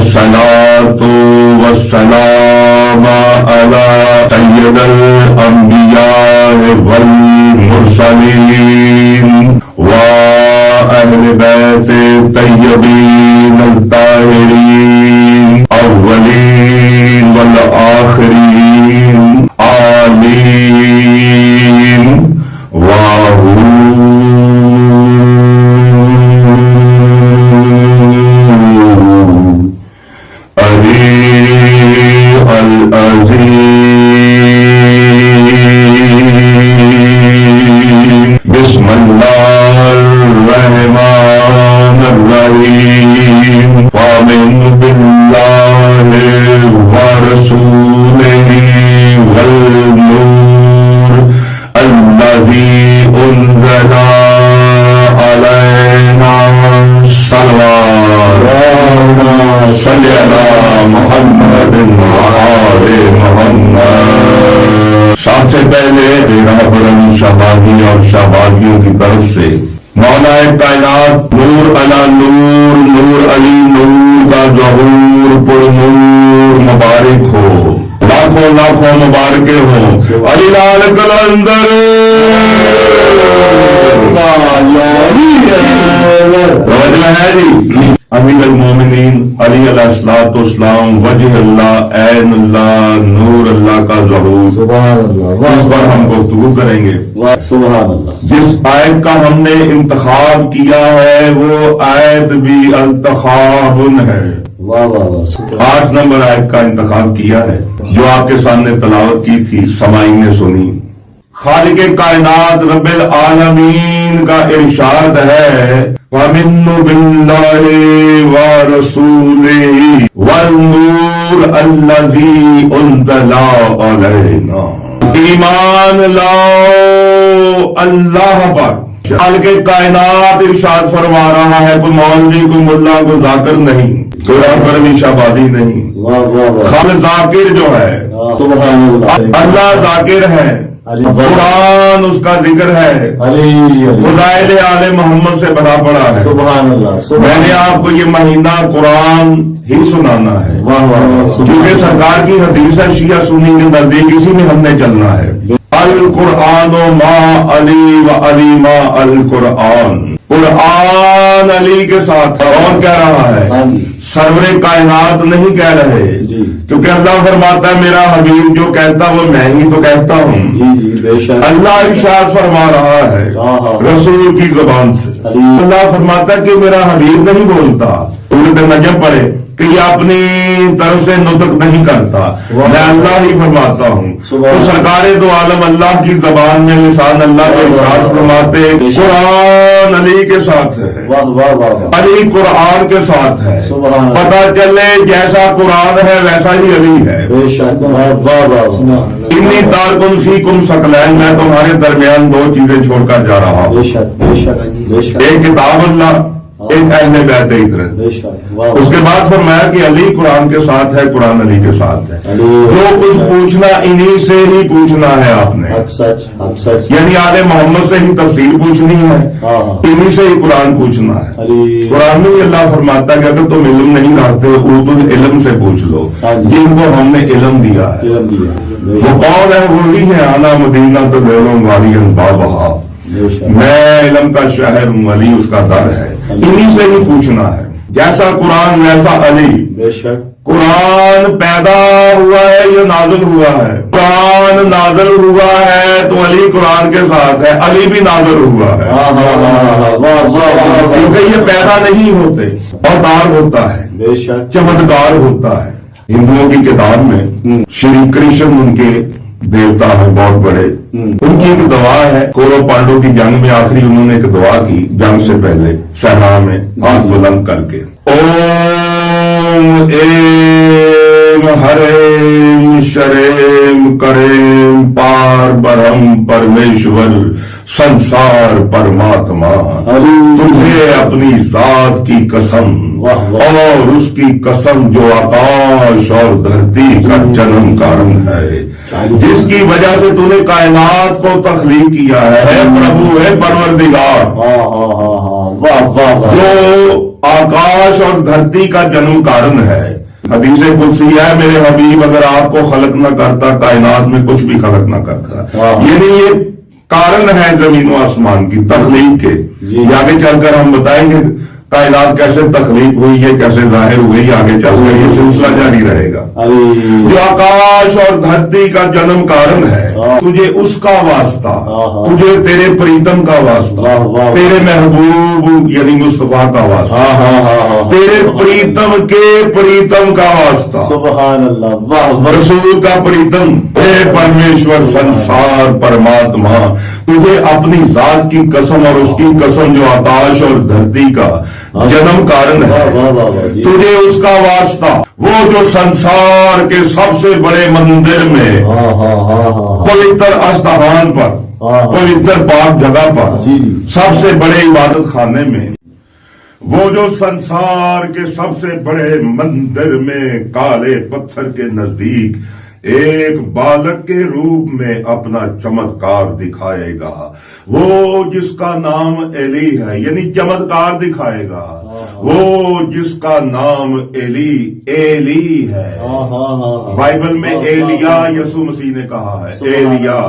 والصلاة والسلام على سيد الأنبياء والمرسلين وأهل بيت الطيبين الطاهرين أولين والآخرين آمين بسم الله الرحمن الرحيم وآمن بالله ورسوله والنور الذي أنزل علينا الصلوات صل على محمد وآل محمد۔ سب سے پہلے رہبرن شہبازی اور شہبازیوں کی طرف سے مولا کائنات نور علی نور نور علی نور کا ظہور پر نور مبارک ہو، لاکھوں لاکھوں مبارکیں ہوں۔ علی لال کلندر توجہ ہے جی۔ امیر المومنین علی علیہ الصلوۃ والسلام وجہ اللہ عین اللہ نور اللہ کا ظہور، سبحان اللہ، اس پر ہم گفتگو کریں گے۔ سبحان اللہ۔ جس آیت کا ہم نے انتخاب کیا ہے وہ آیت بھی انتخاب ہے۔ واہ واہ واہ، 8 نمبر آیت کا انتخاب کیا ہے جو آپ کے سامنے تلاوت کی تھی، سامعین نے سنی۔ خالق کائنات رب العالمین کا ارشاد ہے وَمِنُّ بِاللَّهِ وَرَسُولِهِ وَالنُّورِ الَّذِي أُنزِلَ عَلَيْنَا۔ ایمان لاؤ اللہ پر۔ خالق کائنات ارشاد فرما رہا ہے، کوئی مولوی کوئی ملا کوئی ذاکر نہیں، کوئی رہبر شہبازی نہیں، واہ واہ واہ، خالق ذاکر جو ہے سبحان اللہ، اللہ ذاکر ہے، قرآن اس کا ذکر ہے، فضائل آل محمد سے بھرا پڑا ہے۔ سبحان اللہ، میں نے آپ کو یہ مہینہ قرآن ہی سنانا ہے کیونکہ سرکار کی حدیث ہے شیعہ سنی کے نزدیک اسی میں ہم نے چلنا ہے۔ القرآن ما علی و علی ما القرآن، قرآن علی کے ساتھ اور کہہ رہا ہے، سرور کائنات نہیں کہہ رہے، کیونکہ اللہ فرماتا ہے میرا حبیب جو کہتا وہ میں ہی تو کہتا ہوں۔ اللہ ارشاد فرما رہا ہے رسول کی زبان سے، اللہ فرماتا ہے کہ میرا حبیب نہیں بولتا، سورۃ نجم پڑھے کہ یہ اپنی طرف سے نطق نہیں کرتا، میں اللہ ہی فرماتا ہوں۔ تو سرکار دو عالم اللہ کی زبان میں لسان اللہ کے ارشاد فرماتے قرآن علی کے ساتھ ہے، علی قرآن کے ساتھ ہے، پتہ چلے جیسا قرآن ہے ویسا ہی علی ہے۔ انی تارکم فیکم ثقلین، میں تمہارے درمیان 2 چیزیں چھوڑ کر جا رہا ہوں، ایک کتاب اللہ، ایک اہل بیت عترت۔ اس کے بعد فرمایا کہ علی قرآن کے ساتھ ہے، قرآن علی کے ساتھ ہے، جو کچھ پوچھنا انہی سے ہی پوچھنا ہے آپ نے، یعنی آل محمد سے ہی تفسیر پوچھنی ہے، انہی سے ہی قرآن پوچھنا ہے۔ قرآن میں اللہ فرماتا ہے کہ اگر تم علم نہیں رکھتے اردو علم سے پوچھ لو جن کو ہم نے علم دیا ہے۔ وہ کون ہے؟ وہی ہے آنا مدینہ تو دلوں والی بابہا، میں علم کا شہر ہوں، علی اس کا در ہے، انہی سے ہی پوچھنا ہے۔ جیسا قرآن ویسا علی۔ قرآن پیدا ہوا ہے یا نازل ہوا ہے؟ قرآن نازل ہوا ہے تو علی قرآن کے ساتھ ہے، علی بھی نازل ہوا ہے، کیونکہ یہ پیدا نہیں ہوتے، اوتار ہوتا ہے، چمتکار ہوتا ہے۔ ہندوؤں کی کتاب میں شری کرشن ان کے دیوتا ہیں بہت بڑے، ان کی ایک دعا ہے، کورو پانڈو کی جنگ میں آخری انہوں نے ایک دعا کی جنگ سے پہلے صحرا میں ہاتھ بلند کر کے، اوم ایم ہریم شریم کریم پار برہم پرمیشور संसार परमात्मा, तुझे अपनी जात की कसम और उसकी कसम जो आकाश और धरती का जन्म कारण है, जिसकी वजह से तूने कायनात को तख्लीक किया है प्रभु है परवरदिगार, जो आकाश और धरती का जन्म कारण है। हदीस कुदसी है, मेरे हबीब अगर आपको खलक न करता कायनात में कुछ भी खलक न करता। यानी ये कारण है जमीन व आसमान की तख्लीक के। ये आगे चलकर हम बताएंगे कायनात कैसे तख्लीक हुई है, कैसे जाहिर हुई, आगे चलकर ये सिलसिला जारी रहेगा। जो आकाश और धरती का जन्म कारण है, तुझे उसका वास्ता, तुझे तेरे प्रीतम का वास्ता, तेरे महबूब यानी मुस्तफा का वास्ता, तेरे प्रीतम के प्रीतम का वास्ता, सुभान अल्लाह, वाह रसूल का प्रीतम, हे परमेश्वर संसार परमात्मा, तुझे अपनी जात की कसम और उसकी कसम जो आकाश और धरती का जन्म कारण है, तुझे उसका वास्ता, वो जो संसार के सबसे बड़े मंदिर में पवित्र अस्थान पर, पवित्र पाक जगह पर, सबसे बड़े इबादत खाने में, वो जो संसार के सबसे बड़े मंदिर में काले पत्थर के नजदीक एक बालक के रूप में अपना चमत्कार दिखाएगा, वो जिसका नाम एली है, यानी चमत्कार दिखाएगा, वो जिसका नाम एली है। बाइबल में एलिया यसु मसीह ने कहा है, एलिया,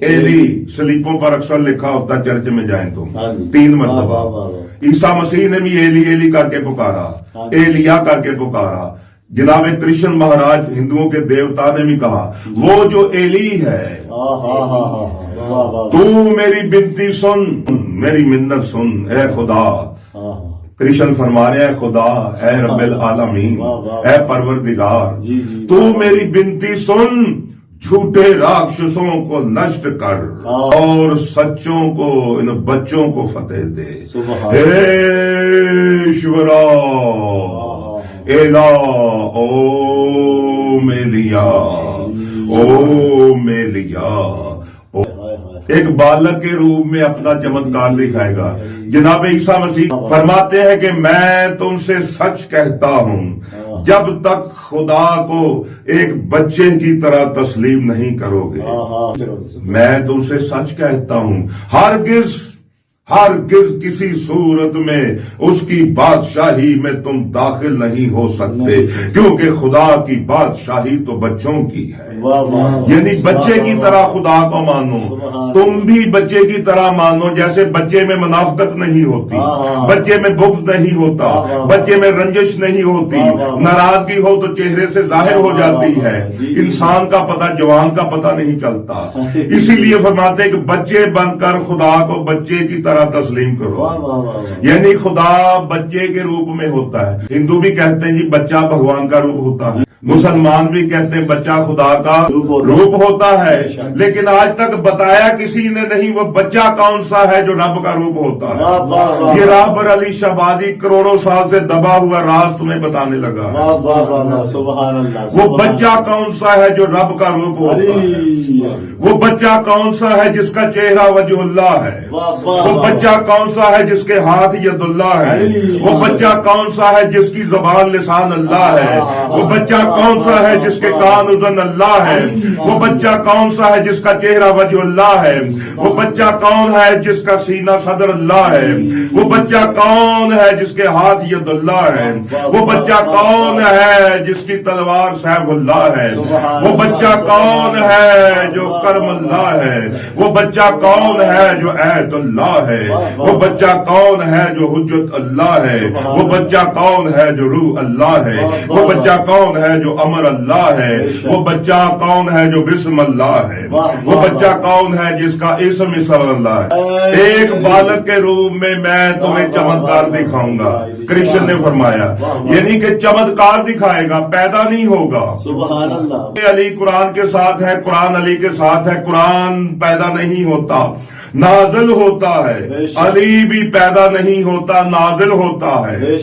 एली स्लीपों पर अक्सर लिखा होता, चर्च में जाए तो 3 मरतबा। ईसा मसीह ने भी एली करके पुकारा, एलिया करके पुकारा। जनाब कृष्ण महाराज हिंदुओं के देवता ने भी कहा, वो जो एली है, तू मेरी बिनती सुन, मेरी मिन्नत सुन, ए खुदा। कृष्ण फरमा रहे हैं, खुदा ए रब्बिल आलमीन, ए परवरदिगार, तू मेरी बिनती सुन, झूठे राक्षसों को नष्ट कर और सच्चों को, इन बच्चों को फतेह दे। हे ईश्वरा एला ओ मेलिया, ओ मेलिया, एक बालक के रूप में अपना चमत्कार दिखाएगा। जनाब ईसा मसीह फरमाते हैं कि मैं तुमसे सच कहता हूं, जब तक खुदा को एक बच्चे की तरह तस्लीम नहीं करोगे, मैं तुमसे सच कहता हूं, हरगिज़ किसी सूरत में उसकी बादशाही में तुम दाखिल नहीं हो सकते, क्योंकि खुदा की बादशाही तो बच्चों की है। यानी बच्चे की तरह खुदा को मानो, तुम भी बच्चे की तरह मानो। जैसे बच्चे में मुनाफकत नहीं होती, बच्चे में बुग़्ज़ नहीं होता, बच्चे में रंजिश नहीं होती, नाराजगी हो तो चेहरे से जाहिर हो जाती है, इंसान का पता जवान का पता नहीं चलता। इसीलिए फरमाते कि बच्चे बनकर खुदा को बच्चे की तरह तस्लीम करो। यानी खुदा बच्चे के रूप में होता है। हिंदू भी कहते हैं जी बच्चा भगवान का रूप होता है, मुसलमान भी कहते हैं बच्चा खुदा का रूप होता है। लेकिन आज तक बताया किसी ने नहीं वो बच्चा कौन सा है जो रब का रूप होता है। ये राहबर अली शहबाजी करोड़ों साल से दबा हुआ राज तुम्हें बताने लगा है। वो बच्चा कौन सा है जो रब का रूप होता है। वो बच्चा कौन सा है जिसका चेहरा वजहुल्लाह है। वो बच्चा कौन सा है जिसके हाथ यदुल्लाह है। वो बच्चा कौन सा है जिसकी ज़बान लिसान अल्लाह है। वो बच्चा कौन सा है जिसके कान उज़न अल्लाह है। वो बच्चा कौन सा है जिसका चेहरा वजहुल्लाह है। वो बच्चा कौन है जिसका सीना सदर अल्लाह है। वो बच्चा कौन है जिसके हाथ यदुल्लाह है। वो बच्चा कौन है जिसकी तलवार सैफुल्लाह है। वो बच्चा कौन है जो करमुल्लाह है। वो बच्चा कौन है जो ऐतुल्लाह है। वो बच्चा कौन है जो हुज्जत अल्लाह है। वो बच्चा कौन है जो रूह अल्लाह है। वो बच्चा कौन है जो अमर अल्लाह है। वो बच्चा कौन है जो बिस्म अल्लाह है। वो बच्चा कौन है जिसका इस्म अल्लाह है। एक बालक के रूप में मैं तुम्हें चमत्कार दिखाऊंगा, कृष्ण ने फरमाया। यानी कि चमत्कार दिखाएगा, पैदा नहीं होगा। सुभान अल्लाह। अली कुरान के साथ है, कुरान अली के साथ है। कुरान पैदा नहीं होता, नाजिल होता है। अली भी पैदा नहीं होता, नाजिल होता है।